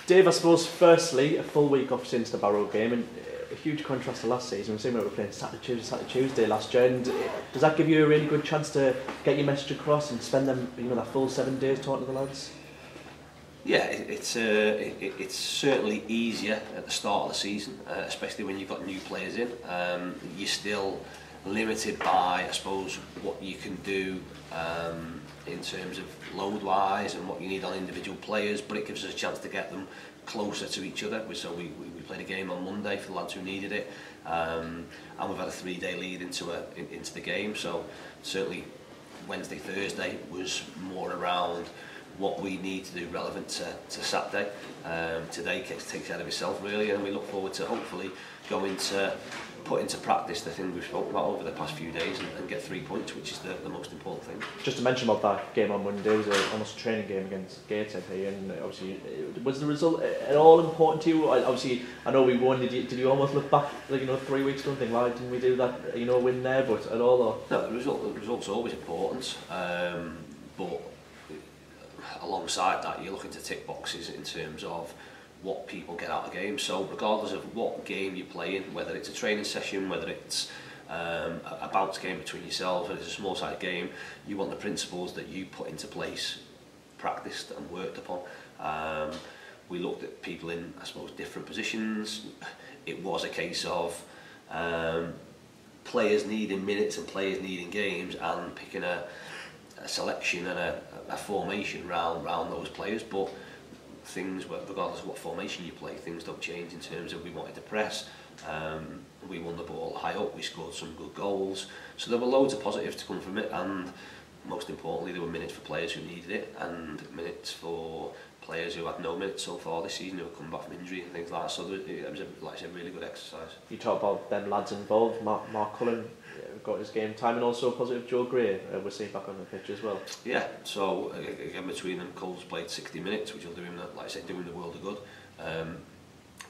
Dave, I suppose firstly, a full week off since the Barrow game, and a huge contrast to last season. We were playing Saturday, Tuesday last year, and does that give you a really good chance to get your message across and spend them, that full 7 days talking to the lads? Yeah, it's certainly easier at the start of the season, especially when you've got new players in. You're still limited by, I suppose, what you can do in terms of load-wise and what you need on individual players, but it gives us a chance to get them closer to each other. So we played a game on Monday for the lads who needed it, and we've had a 3-day lead into the game. So certainly Wednesday, Thursday was more around what we need to do relevant to Saturday. Today takes care of itself really, and we look forward to hopefully going to put into practice the thing we've spoken about over the past few days and get 3 points, which is the most important thing. Just to mention about that game on Monday, it was almost a training game against Gateshead here, and obviously was the result at all important to you? Obviously I know we won. Did you almost look back 3 weeks ago and think, why didn't we do that, win there, but at all? Or? No, the result's always important, but alongside that you're looking to tick boxes in terms of what people get out of games. So regardless of what game you're playing, whether it's a training session, whether it's a bounce game between yourselves, whether it's a small sided game, you want the principles that you put into place practiced and worked upon. We looked at people in, I suppose, different positions. It was a case of players needing minutes and players needing games, and picking a selection and a formation round those players. But things, regardless of what formation you play, things don't change in terms of we wanted to press. We won the ball high up, we scored some good goals. So there were loads of positives to come from it, and most importantly there were minutes for players who needed it, and minutes for players who had no minutes so far this season, who have come back from injury and things like that. So it was, like I said, really good exercise. You talk about them lads involved. Mark Cullen got his game time, and also positive Joe Gray we're seeing back on the pitch as well. Yeah, so again between them, Cole's played 60 minutes, which will do him, like I said, doing the world of good.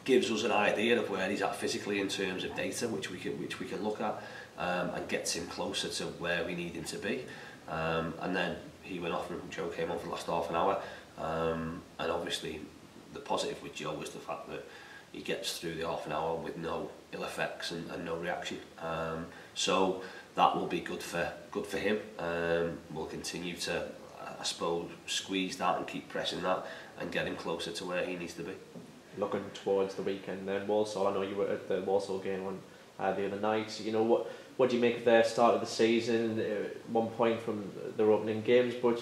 Gives us an idea of where he's at physically in terms of data, which we can look at, and gets him closer to where we need him to be. And then he went off and Joe came on for the last half an hour. And obviously the positive with Joe was the fact that he gets through the half an hour with no ill effects and no reaction. So that will be good for him. We'll continue to, I suppose, squeeze that and keep pressing that and get him closer to where he needs to be. Looking towards the weekend then, Walsall, I know you were at the Walsall game the other night. What do you make of their start of the season? 1 point from their opening games, but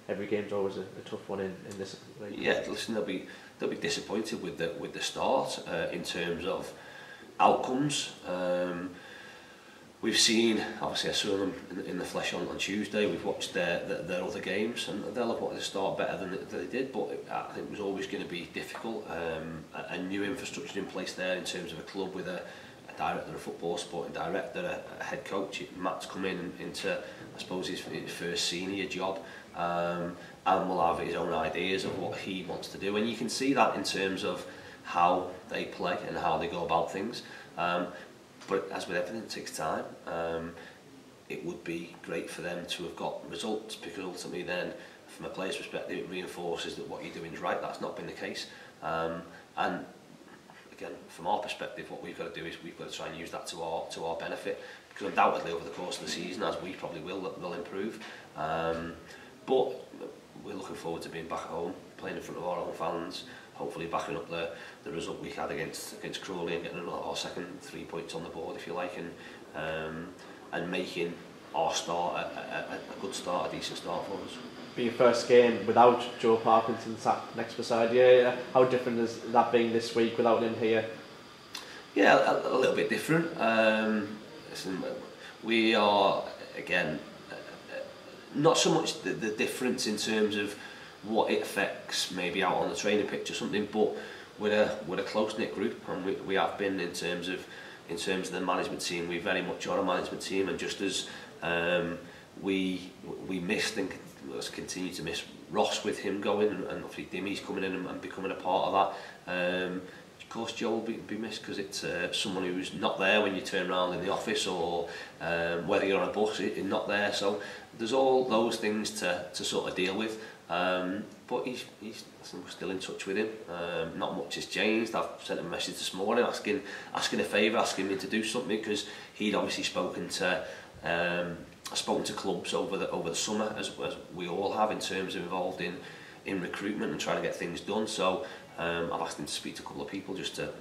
every game's always a tough one in this league. Yeah, listen, they'll be disappointed with the start in terms of outcomes. We've seen, obviously I saw them in the flesh on Tuesday. We've watched their other games, and they'll have wanted to start better than they did, but I think it was always going to be difficult. A new infrastructure in place there in terms of a club with a director of football, sporting director, a head coach. Matt's come into, I suppose, his first senior job, and will have his own ideas of what he wants to do, and you can see that in terms of how they play and how they go about things. But as with everything, it takes time. It would be great for them to have got results, because ultimately then, from a player's perspective, it reinforces that what you're doing is right. That's not been the case. And again, from our perspective, what we've got to do is we've got to try and use that to our benefit, because undoubtedly over the course of the season, as we probably will, they'll improve. But we're looking forward to being back at home, playing in front of our own fans, hopefully backing up the result we had against Crawley and getting our second 3 points on the board, if you like, and making our start a good start, a decent start for us. Being your first game without Joe Parkinson sat next beside you, how different has that been this week without him here? Yeah, a little bit different. Listen, we are, again, not so much the difference in terms of what it affects maybe out on the training pitch or something, but we're a close-knit group, and we have been in terms of the management team. We very much are a management team, and just as we missed and continue to miss Ross with him going, and obviously Dimmy's coming in and becoming a part of that. Of course Joe will be missed, because it's someone who's not there when you turn around in the office, or whether you're on a bus, it's not there. So there's all those things to sort of deal with. But we're still in touch with him. Not much has changed. I've sent him a message this morning asking a favour, asking me to do something, because he'd obviously spoken to clubs over the summer, as we all have, in terms of involved in recruitment and trying to get things done. So I've asked him to speak to a couple of people just to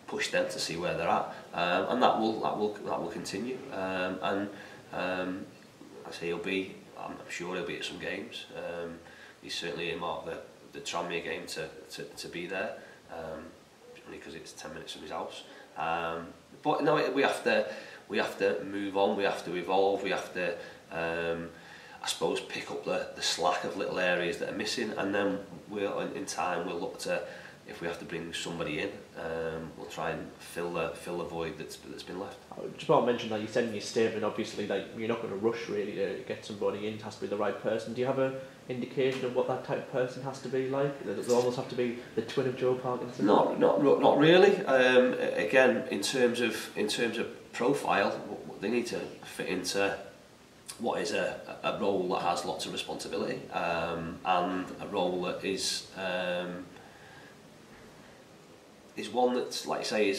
push them to see where they're at, and that will continue. I say I'm sure he'll be at some games. He's certainly earmarked the Tranmere game to be there, only because it's 10 minutes from his house. But no, we have to move on. We have to evolve. We have to, I suppose, pick up the slack of little areas that are missing, and then in time we'll look to, if we have to bring somebody in, we'll try and fill the void that's been left. Just want to mention that you said in your statement, obviously, that you're not going to rush really to get somebody in. It has to be the right person. Do you have an indication of what that type of person has to be like? Does it almost have to be the twin of Joe Parkinson? Not really. Again, in terms of profile, they need to fit into what is a role that has lots of responsibility, and a role that is one that's, like I say,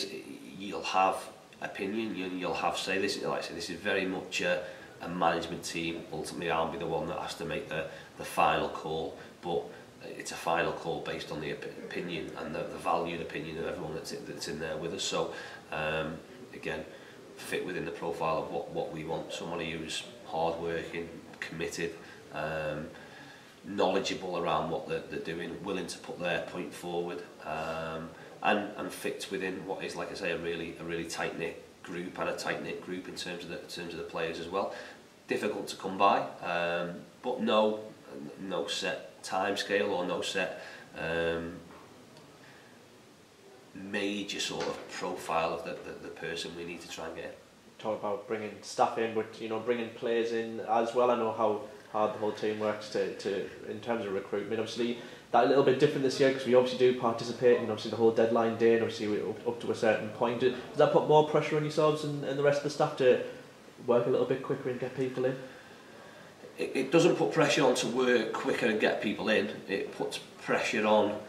you'll have opinion, you'll have say. This is very much a management team. Ultimately, I'll be the one that has to make the final call, but it's a final call based on the opinion and the valued opinion of everyone that's in there with us. So again, fit within the profile of what we want. Somebody who's hard-working, committed, knowledgeable around what they're doing, willing to put their point forward, and fits within what is, like I say, a really tight-knit group, and a tight-knit group in terms of the players as well. Difficult to come by, but no set time scale or no set major sort of profile of the person we need to try and get. Talk about bringing staff in, but bringing players in as well. I know how hard the whole team works to in terms of recruitment. Obviously, that a little bit different this year, because we obviously do participate in obviously the whole deadline day, and obviously we're up to a certain point. Does that put more pressure on yourselves and the rest of the staff to work a little bit quicker and get people in? It doesn't put pressure on to work quicker and get people in. It puts pressure on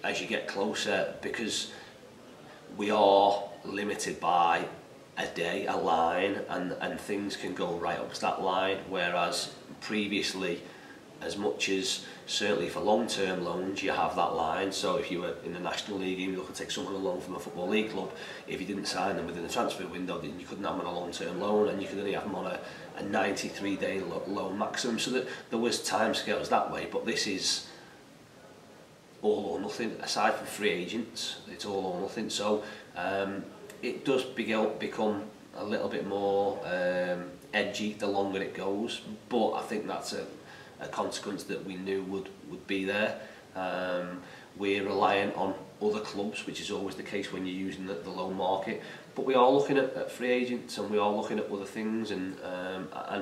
as you get closer, because we are limited by a day, a line, and things can go right up to that line, whereas previously, as much as certainly for long-term loans you have that line. So if you were in the National League and you look to take someone on loan from a Football League club, if you didn't sign them within the transfer window, then you couldn't have them on a long-term loan, and you could only have them on a 93-day loan maximum. So that there was time scales that way, but this is all or nothing. Aside from free agents, it's all or nothing. So it does become a little bit more edgy the longer it goes, but I think that's a consequence that we knew would be there. We're reliant on other clubs, which is always the case when you're using the loan market, but we are looking at free agents, and we are looking at other things, and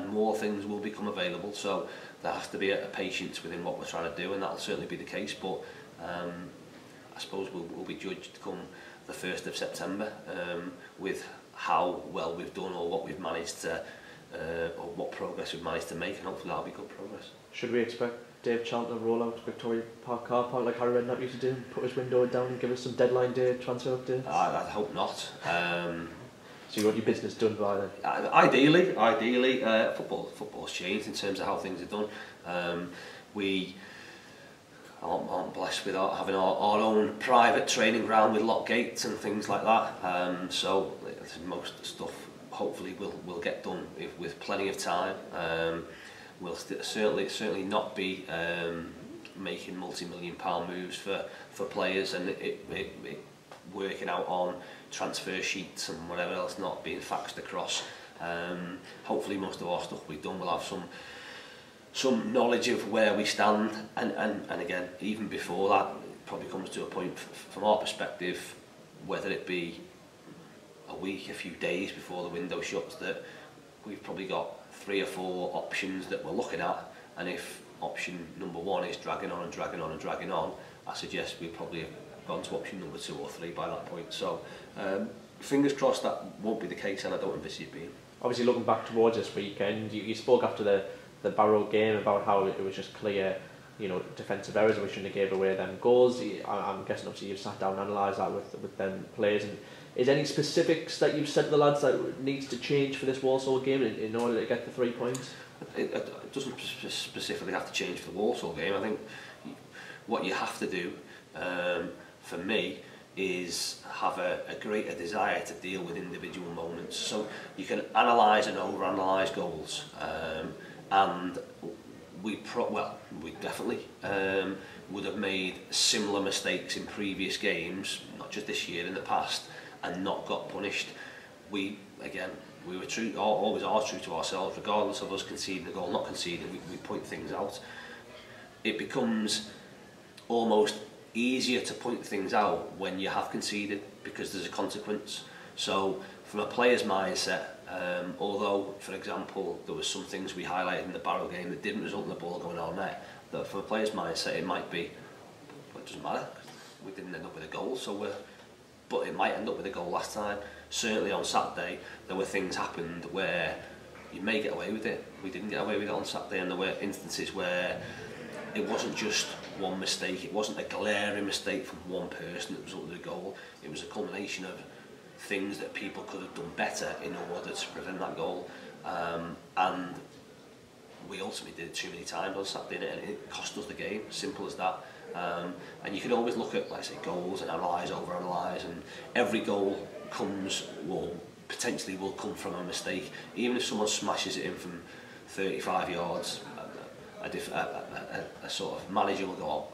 more things will become available. So there has to be a patience within what we're trying to do, and that'll certainly be the case. But I suppose we'll be judged come the 1st of September with how well we've done, or what we've managed to, or what progress we've managed to make, and hopefully that'll be good progress. Should we expect Dave Challinor to roll out Victoria Park car park like Harry Redknapp used to do, and put his window down and give us some deadline day transfer updates? I hope not. So you want your business done by then? Ideally, football's changed in terms of how things are done. We aren't blessed with having our own private training ground with lock gates and things like that. So most stuff hopefully will get done with plenty of time. We'll certainly not be making multi-million-pound moves for players, and it working out on transfer sheets and whatever else not being faxed across. Hopefully most of our stuff we've done will have some knowledge of where we stand, and again, even before that, it probably comes to a point from our perspective, whether it be a week, a few days before the window shuts, that we've probably got 3 or 4 options that we're looking at, and if option number 1 is dragging on and dragging on and dragging on, I suggest we'll probably have gone to option number 2 or 3 by that point. So fingers crossed that won't be the case, and I don't envisage it being. Obviously, looking back towards this weekend, you spoke after the the Barrow game about how it was just clear, you know, defensive errors and we shouldn't have gave away them goals. I'm guessing obviously you've sat down and analysed that with them players. And is any specifics that you've said to the lads that needs to change for this Walsall game in order to get the 3 points? It doesn't specifically have to change for the Walsall game. I think what you have to do, for me, is have a greater desire to deal with individual moments. So you can analyse and overanalyse goals, and we definitely would have made similar mistakes in previous games, not just this year, in the past, and not got punished. We were true, always are true to ourselves, regardless of us conceding a goal, not conceding. We point things out. It becomes almost easier to point things out when you have conceded, because there's a consequence. So from a player's mindset, although, for example, there was some things we highlighted in the Barrow game that didn't result in the ball going our net, that from a player's mindset it might be, well, it doesn't matter, we didn't end up with a goal, but it might end up with a goal last time. Certainly on Saturday there were things happened where you may get away with it. We didn't get away with it on Saturday, and there were instances where it wasn't just one mistake, it wasn't a glaring mistake from one person that resulted in a goal. It was a culmination of things that people could have done better in order to prevent that goal, and we ultimately did it too many times on Saturday, and it cost us the game. Simple as that. And you can always look at, like I say, goals and analyse, overanalyse, and every goal potentially will come from a mistake. Even if someone smashes it in from 35 yards, a sort of manager will go, oh,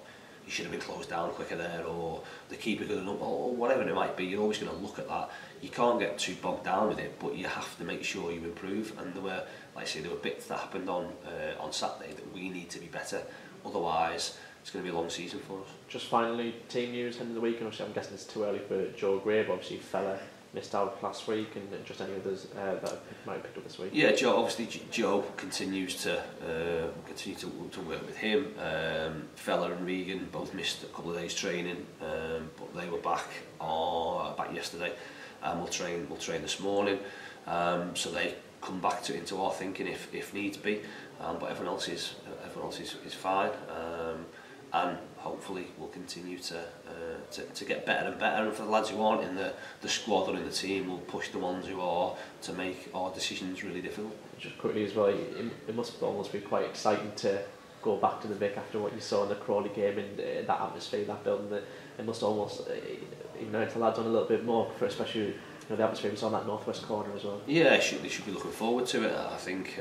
you should have been closed down quicker there, or the keeper could have done, or whatever it might be. You're always going to look at that. You can't get too bogged down with it, but you have to make sure you improve. And there were, like I say, there were bits that happened on Saturday that we need to be better. Otherwise, it's going to be a long season for us. Just finally, team news end of the week, and obviously I'm guessing it's too early for Joe Gray, but obviously Fella missed out last week, and just any others that might have picked up this week. Yeah, Joe continues to work with him. Fella and Regan both missed a couple of days training, but they were back yesterday, and we'll train this morning. So they come back into our thinking if needs be, but everyone else is fine. And hopefully we'll continue to get better and better, and for the lads who aren't in the squad or in the team, we'll push the ones who are to make our decisions really difficult. Just quickly as well, it must almost be quite exciting to go back to the Vic after what you saw in the Crawley game, and that atmosphere, that building. It must almost unite the lads on a little bit more, for especially the atmosphere was on that northwest corner as well. Yeah, they should be looking forward to it. I think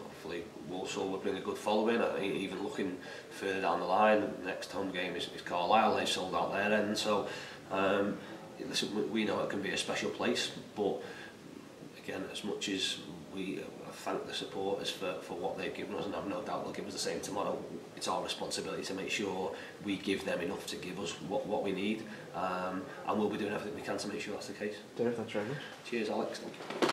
hopefully Walsall will bring a good following. I think even looking further down the line, the next home game is Carlisle. They've sold out their end, so listen, we know it can be a special place, but again, as much as we thank the supporters for what they've given us, and I've no doubt they'll give us the same tomorrow, it's our responsibility to make sure we give them enough to give us what we need, and we'll be doing everything we can to make sure that's the case. Dave, thanks very much. Cheers, Alex. Thank you.